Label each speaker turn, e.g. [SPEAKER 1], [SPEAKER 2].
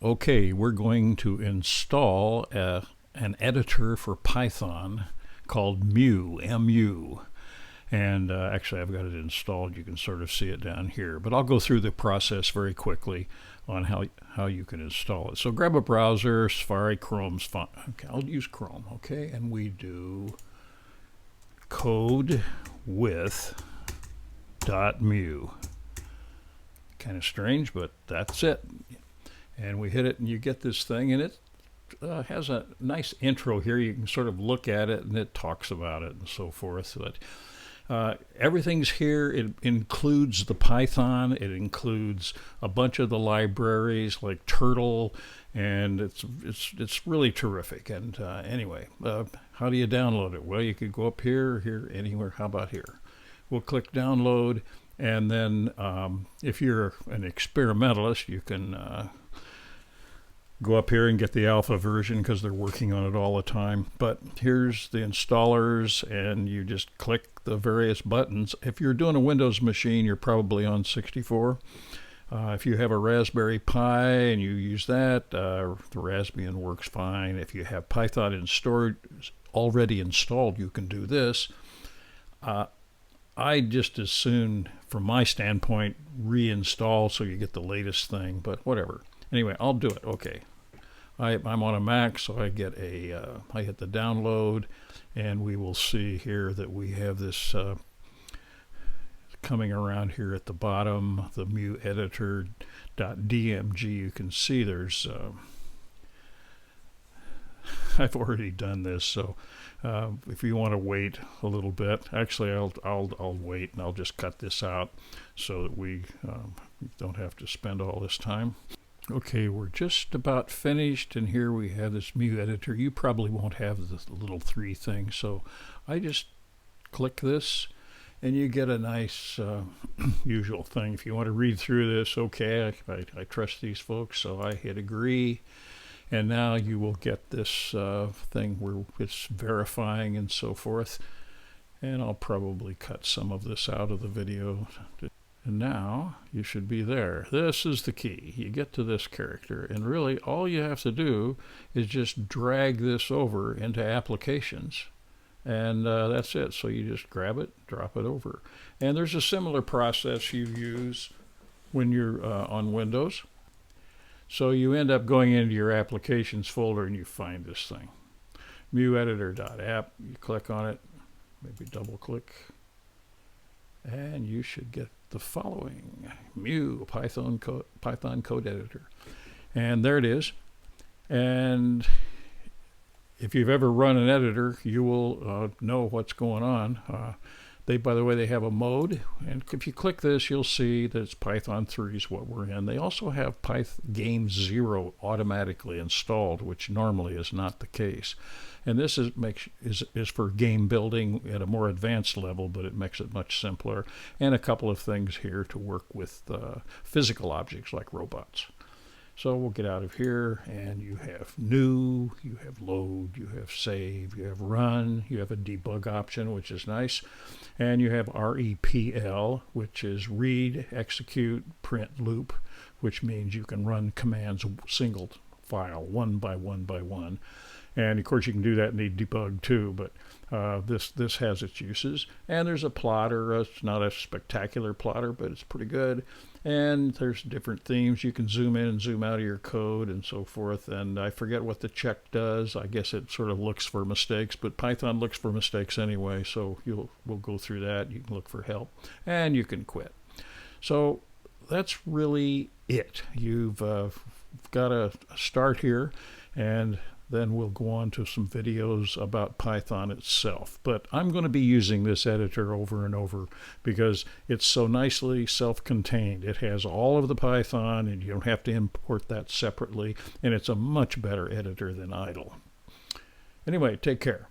[SPEAKER 1] Okay, we're going to install an editor for Python called Mu, M-U. And actually, I've got it installed. You can sort of see it down here. But I'll go through the process very quickly on how you can install it. So grab a browser, Safari, Chrome's fine. Okay, I'll use Chrome, okay? And we do code with .mu. Kind of strange, but that's it. And we hit it, and you get this thing, and it has a nice intro here. You can sort of look at it, and it talks about it and so forth. But everything's here. It includes the Python. It includes a bunch of the libraries like Turtle, and it's really terrific. And anyway, how do you download it? Well, you could go up here, anywhere. How about here? We'll click download, and then if you're an experimentalist, you can go up here and get the alpha version because they're working on it all the time. But here's the installers, and you just click the various buttons. If you're doing a Windows machine, you're probably on 64. If you have a Raspberry Pi and you use that, the Raspbian works fine. If you have Python already installed, you can do this. I just as soon, from my standpoint, reinstall so you get the latest thing, but whatever. Anyway, I'll do it. Okay. I'm on a Mac, so I get I hit the download, and we will see here that we have this coming around here at the bottom, the mu editor.dmg. You can see there's, I've already done this, so if you want to wait a little bit, actually I'll wait, and I'll just cut this out so that we don't have to spend all this time. Okay, we're just about finished, and here we have this mu editor. You probably won't have the little 3 thing, so I just click this, and you get a nice usual thing. If you want to read through this, okay, I trust these folks, so I hit agree, and now you will get this thing where it's verifying and so forth, and I'll probably cut some of this out of the video. And now you should be there. This is the key. You get to this character, and really all you have to do is just drag this over into applications, and that's it. So you just grab it, drop it over. And there's a similar process you use when you're on Windows. So you end up going into your applications folder, and you find this thing, mueditor.app. You click on it, maybe double click, and you should get the following: Mu Python code editor. And there it is. And if you've ever run an editor, you will know what's going on. By the way, they have a mode, and if you click this, you'll see that it's Python 3 is what we're in. They also have Game 0 automatically installed, which normally is not the case. And this is for game building at a more advanced level, but it makes it much simpler. And a couple of things here to work with physical objects like robots. So we'll get out of here, and you have new, you have load, you have save, you have run, you have a debug option, which is nice, and you have REPL, which is read, execute, print, loop, which means you can run commands single file, one by one by one. And of course you can do that in the debug too, but this has its uses. And there's a plotter. It's not a spectacular plotter, but it's pretty good. And there's different themes. You can zoom in and zoom out of your code and so forth. And I forget what the check does. I guess it sort of looks for mistakes, but Python looks for mistakes anyway, so we'll go through that. You can look for help, and you can quit. So that's really it. You've got a start here, and then we'll go on to some videos about Python itself. But I'm going to be using this editor over and over because it's so nicely self-contained. It has all of the Python, and you don't have to import that separately, and it's a much better editor than idle. Anyway, take care.